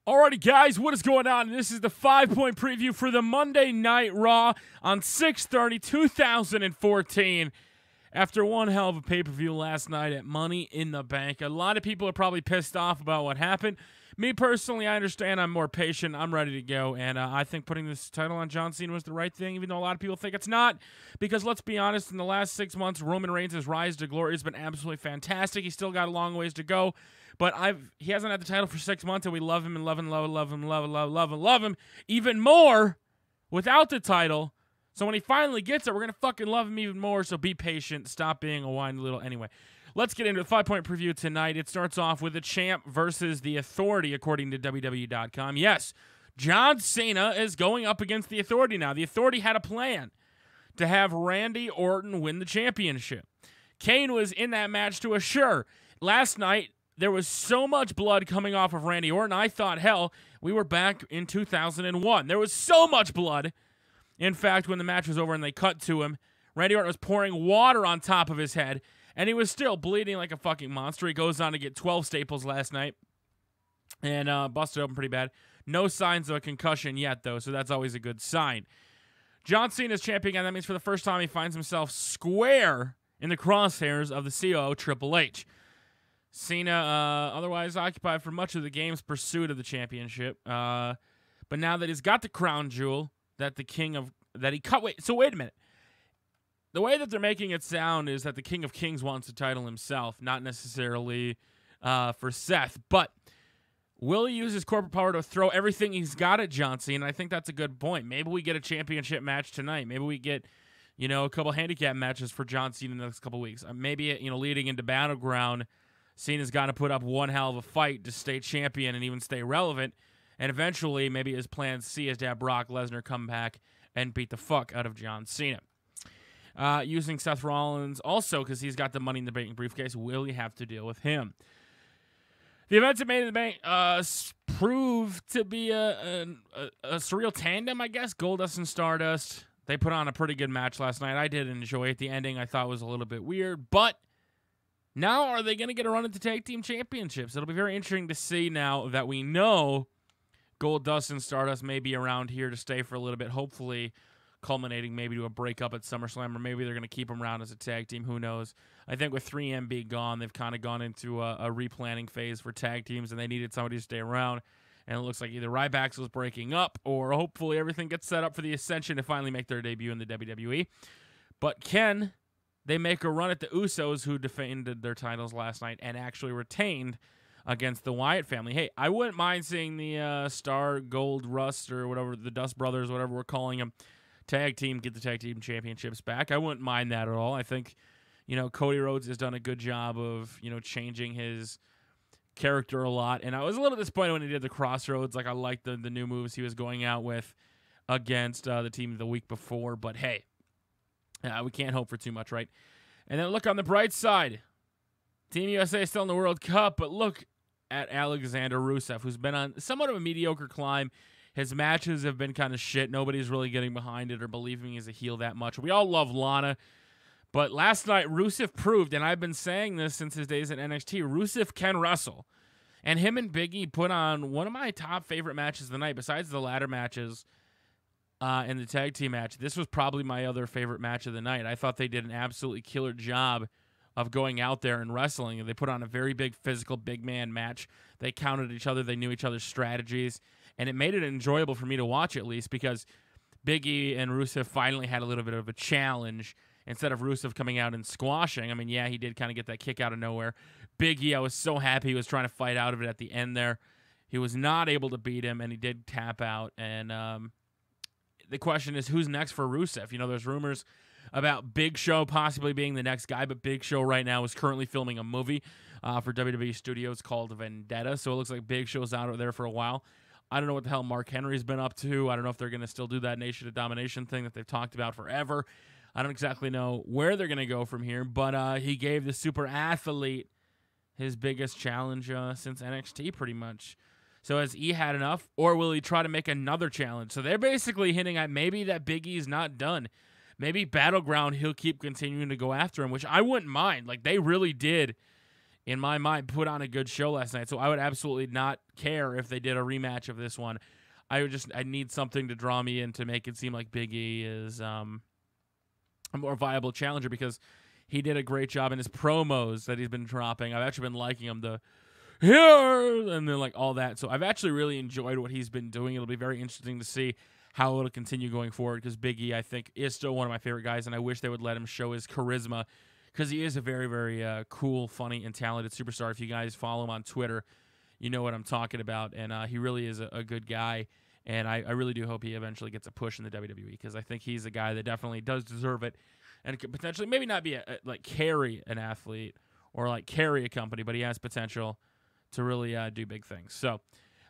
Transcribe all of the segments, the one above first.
Alrighty, guys, what is going on? This is the 5-point preview for the Monday Night Raw on 6/30/2014. After one hell of a pay-per-view last night at Money in the Bank, a lot of people are probably pissed off about what happened. Me personally, I understand. I'm more patient. I'm ready to go, and I think putting this title on John Cena was the right thing, even though a lot of people think it's not. Because let's be honest, in the last 6 months, Roman Reigns' rise to glory has been absolutely fantastic. He's still got a long ways to go. But he hasn't had the title for 6 months, and we love him and love him even more without the title. So when he finally gets it, we're going to fucking love him even more. So be patient. Stop being a whiny little. Anyway, let's get into the 5-point preview tonight. It starts off with the champ versus the Authority, according to WWE.com. Yes, John Cena is going up against the Authority now. The Authority had a plan to have Randy Orton win the championship. Kane was in that match to assure. Last night, there was so much blood coming off of Randy Orton, I thought, hell, we were back in 2001. There was so much blood. In fact, when the match was over and they cut to him, Randy Orton was pouring water on top of his head, and he was still bleeding like a fucking monster. He goes on to get 12 staples last night and busted open pretty bad. No signs of a concussion yet, though, so that's always a good sign. John Cena is champion again. That means for the first time he finds himself square in the crosshairs of the COO Triple H. Cena otherwise occupied for much of the game's pursuit of the championship. But now that he's got the crown jewel, that the king of that he cut. Wait a minute. The way that they're making it sound is that the King of Kings wants the title himself, not necessarily for Seth. But will he use his corporate power to throw everything he's got at John Cena? And I think that's a good point. Maybe we get a championship match tonight. Maybe we get, a couple handicap matches for John Cena in the next couple weeks. Maybe, leading into Battleground, Cena's got to put up one hell of a fight to stay champion and even stay relevant. And eventually, maybe his plan C is to have Brock Lesnar come back and beat the fuck out of John Cena. Using Seth Rollins also because he's got the Money in the Bank briefcase. Will he have to deal with him? The events at Money in the Bank proved to be a surreal tandem, I guess. Goldust and Stardust. They put on a pretty good match last night. I did enjoy it. The ending I thought was a little bit weird, but now are they going to get a run at the tag team championships? It'll be very interesting to see now that we know Goldust and Stardust may be around here to stay for a little bit, hopefully culminating maybe to a breakup at SummerSlam, or maybe they're going to keep them around as a tag team. Who knows? I think with 3M being gone, they've kind of gone into a replanning phase for tag teams, and they needed somebody to stay around. And it looks like either Ryback's was breaking up, or hopefully everything gets set up for the Ascension to finally make their debut in the WWE. But can they make a run at the Usos, who defended their titles last night and actually retained against the Wyatt family? Hey, I wouldn't mind seeing the Star Gold Rust or whatever, the Dust Brothers, whatever we're calling them, tag team, get the tag team championships back. I wouldn't mind that at all. I think, Cody Rhodes has done a good job of, changing his character a lot. And I was a little disappointed when he did the Crossroads. Like, I liked the new moves he was going out with against the team the week before. But hey, we can't hope for too much, right? And then look on the bright side. Team USA is still in the World Cup, but look at Alexander Rusev, who's been on somewhat of a mediocre climb. His matches have been kind of shit. Nobody's really getting behind it or believing he's a heel that much. We all love Lana, but last night Rusev proved, and I've been saying this since his days at NXT, Rusev can wrestle. And him and Big E put on one of my top favorite matches of the night, besides the ladder matches and the tag team match. This was probably my other favorite match of the night. I thought they did an absolutely killer job of going out there and wrestling, and they put on a very big physical big man match. They counted each other, they knew each other's strategies, and it made it enjoyable for me to watch, at least, because Big E and Rusev finally had a little bit of a challenge instead of Rusev coming out and squashing. I mean, yeah, he did kind of get that kick out of nowhere. Big E, I was so happy he was trying to fight out of it at the end there. He was not able to beat him, and he did tap out. And the question is, who's next for Rusev? There's rumors about Big Show possibly being the next guy, but Big Show right now is currently filming a movie for WWE Studios called Vendetta, so it looks like Big Show's out there for a while. I don't know what the hell Mark Henry's been up to. I don't know if they're going to still do that Nation of Domination thing that they've talked about forever. I don't exactly know where they're going to go from here, but he gave the super athlete his biggest challenge since NXT, pretty much. So has he had enough, or will he try to make another challenge? So they're basically hinting at maybe that Big E's not done. Maybe Battleground, he'll keep continuing to go after him, which I wouldn't mind. Like, they really did in my mind, put on a good show last night. So I would absolutely not care if they did a rematch of this one. I need something to draw me in to make it seem like Big E is a more viable challenger, because he did a great job in his promos that he's been dropping. I've actually been liking him, the here and then like all that. So I've actually really enjoyed what he's been doing. It'll be very interesting to see how it'll continue going forward, because Big E, I think, is still one of my favorite guys, and I wish they would let him show his charisma, because he is a very, very cool, funny, and talented superstar. If you guys follow him on Twitter, you know what I'm talking about, and he really is a good guy, and I really do hope he eventually gets a push in the WWE, because I think he's a guy that definitely does deserve it, and could potentially maybe not be like carry an athlete or like carry a company, but he has potential to really do big things. So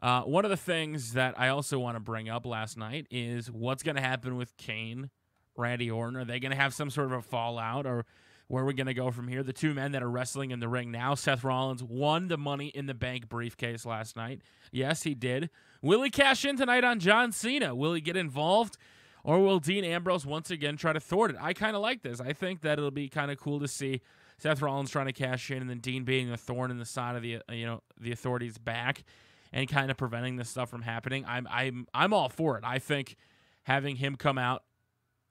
one of the things that I also want to bring up last night is what's going to happen with Kane, Randy Orton. Are they going to have some sort of a fallout, or where are we going to go from here? The two men that are wrestling in the ring now, Seth Rollins won the Money in the Bank briefcase last night. Yes, he did. Will he cash in tonight on John Cena? Will he get involved, or will Dean Ambrose once again try to thwart it? I kind of like this. I think that it'll be kind of cool to see Seth Rollins trying to cash in, and then Dean being a thorn in the side of the authorities' back, and kind of preventing this stuff from happening. I'm all for it. I think having him come out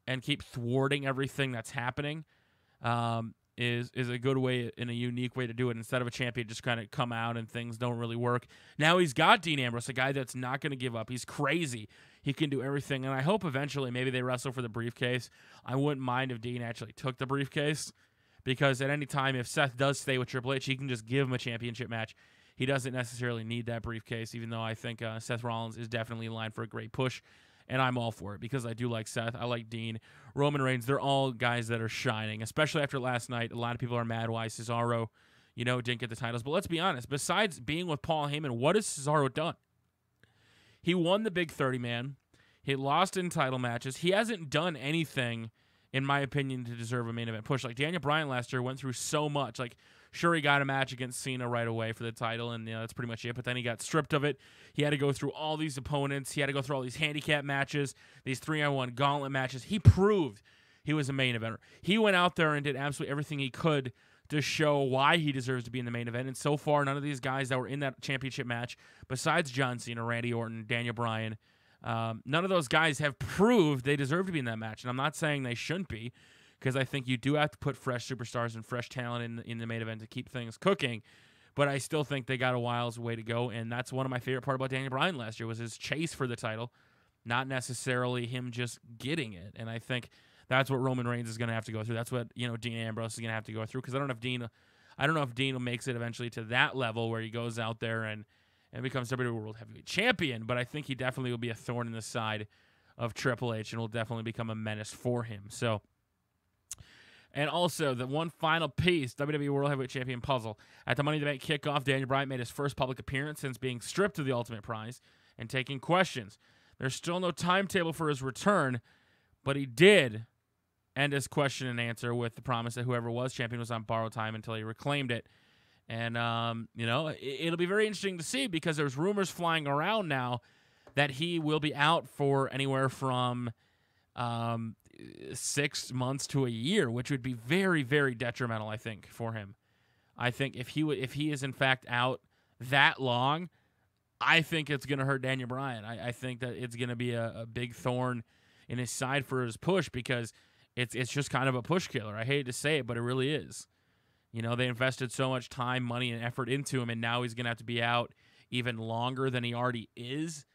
and keep thwarting everything that's happening is a good way and a unique way to do it, instead of a champion just kind of come out and things don't really work. Now he's got Dean Ambrose, a guy that's not going to give up. He's crazy. He can do everything, and I hope eventually maybe they wrestle for the briefcase. I wouldn't mind if Dean actually took the briefcase, because at any time, if Seth does stay with Triple H, he can just give him a championship match. He doesn't necessarily need that briefcase, even though I think Seth Rollins is definitely in line for a great push, and I'm all for it, because I do like Seth. I like Dean. Roman Reigns, they're all guys that are shining, especially after last night. A lot of people are mad why Cesaro, didn't get the titles. But let's be honest. Besides being with Paul Heyman, what has Cesaro done? He won the big 30-man. He lost in title matches. He hasn't done anything, in my opinion, to deserve a main event push. Like Daniel Bryan last year went through so much. Like, sure, he got a match against Cena right away for the title, and that's pretty much it. But then he got stripped of it. He had to go through all these opponents. He had to go through all these handicap matches, these 3-on-1 gauntlet matches. He proved he was a main eventer. He went out there and did absolutely everything he could to show why he deserves to be in the main event. And so far, none of these guys that were in that championship match, besides John Cena, Randy Orton, Daniel Bryan, none of those guys have proved they deserve to be in that match. And I'm not saying they shouldn't be, because I think you do have to put fresh superstars and fresh talent in the main event to keep things cooking. But I still think they got a while's way to go, and that's one of my favorite part about Daniel Bryan last year was his chase for the title, not necessarily him just getting it. And I think that's what Roman Reigns is going to have to go through. That's what Dean Ambrose is going to have to go through, because I don't know if Dean makes it eventually to that level where he goes out there and becomes WWE World Heavyweight Champion. But I think he definitely will be a thorn in the side of Triple H and will definitely become a menace for him. So. And also, the one final piece, WWE World Heavyweight Champion puzzle. At the Money in the Bank kickoff, Daniel Bryan made his first public appearance since being stripped of the Ultimate Prize and taking questions. There's still no timetable for his return, but he did end his question and answer with the promise that whoever was champion was on borrowed time until he reclaimed it. And, it'll be very interesting to see, because there's rumors flying around now that he will be out for anywhere from 6 months to a year, which would be very, very detrimental, I think, for him. I think if he is in fact out that long, I think it's going to hurt Daniel Bryan. I think that it's going to be a big thorn in his side for his push, because it's just kind of a push killer. I hate to say it, but it really is. They invested so much time, money, and effort into him, and now he's going to have to be out even longer than he already is.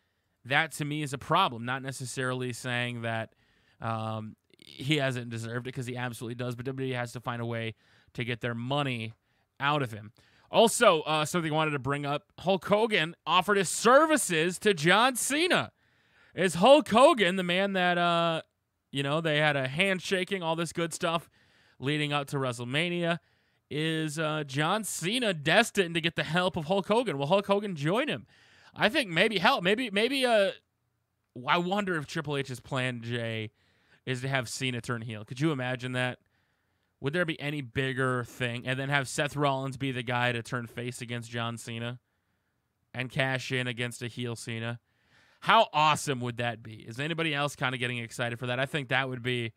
That, to me, is a problem. Not necessarily saying that he hasn't deserved it, because he absolutely does, but WWE has to find a way to get their money out of him. Also, something I wanted to bring up, Hulk Hogan offered his services to John Cena. Is Hulk Hogan the man that, they had a handshaking, all this good stuff leading up to WrestleMania? Is John Cena destined to get the help of Hulk Hogan? Will Hulk Hogan join him? I think maybe I wonder if Triple H's plan, Jay, is to have Cena turn heel. Could you imagine that? Would there be any bigger thing? And then have Seth Rollins be the guy to turn face against John Cena and cash in against a heel Cena? How awesome would that be? Is anybody else kind of getting excited for that? I think that would be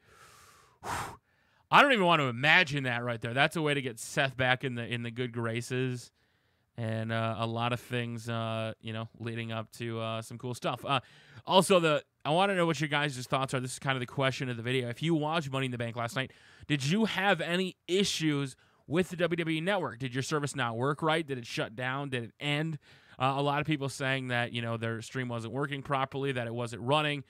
I don't even want to imagine that right there. That's a way to get Seth back in the good graces, and a lot of things, leading up to some cool stuff. Also, I want to know what your guys' thoughts are. This is kind of the question of the video. If you watched Money in the Bank last night, did you have any issues with the WWE Network? Did your service not work right? Did it shut down? Did it end? A lot of people saying that, their stream wasn't working properly, that it wasn't running.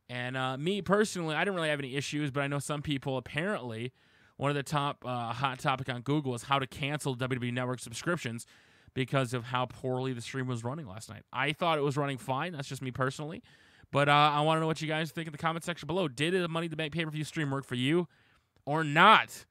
And me personally, I didn't really have any issues, but I know some people, apparently, one of the top hot topic on Google is how to cancel WWE Network subscriptions because of how poorly the stream was running last night. I thought it was running fine. That's just me personally. But I want to know what you guys think in the comment section below. Did the Money in the Bank pay-per-view stream work for you or not?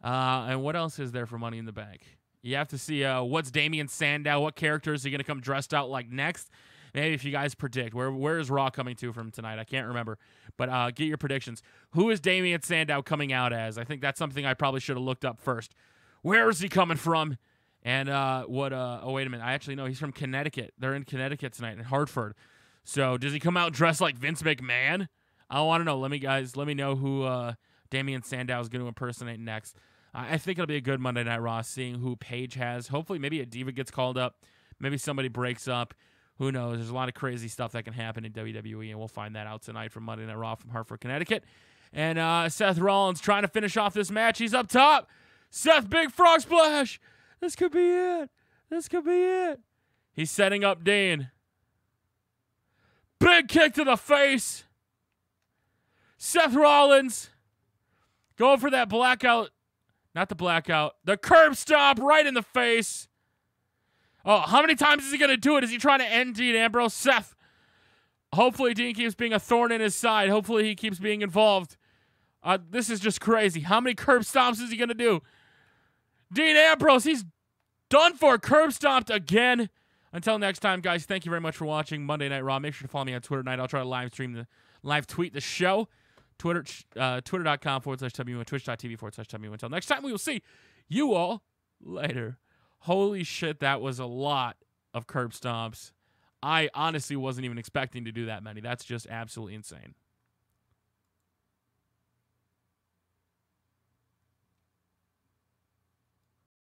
And what else is there for Money in the Bank? You have to see what's Damian Sandow, what characters are going to come dressed out like next. Maybe if you guys predict. Where is Raw coming to from tonight? I can't remember. But get your predictions. Who is Damian Sandow coming out as? I think that's something I probably should have looked up first. Where is he coming from? And wait a minute. I actually know he's from Connecticut. They're in Connecticut tonight in Hartford. So does he come out dressed like Vince McMahon? I want to know. Let me know who Damian Sandow is going to impersonate next. I think it'll be a good Monday Night Raw, seeing who Paige has. Hopefully maybe a diva gets called up. Maybe somebody breaks up. Who knows? There's a lot of crazy stuff that can happen in WWE, and we'll find that out tonight from Monday Night Raw from Hartford, Connecticut. And Seth Rollins trying to finish off this match. He's up top. Seth, big frog splash. This could be it. This could be it. He's setting up Dean. Big kick to the face. Seth Rollins going for that blackout. Not the blackout. The curb stomp right in the face. Oh, how many times is he going to do it? Is he trying to end Dean Ambrose? Seth. Hopefully Dean keeps being a thorn in his side. Hopefully he keeps being involved. This is just crazy. How many curb stomps is he going to do? Dean Ambrose, he's done for. Curb stomped again. Until next time, guys, thank you very much for watching Monday Night Raw. Make sure to follow me on Twitter tonight. I'll try to live tweet the show. Twitter.com/Tubby and Twitch.tv/Tubby. Until next time, we will see you all later. Holy shit, that was a lot of curb stomps. I honestly wasn't even expecting to do that many. That's just absolutely insane.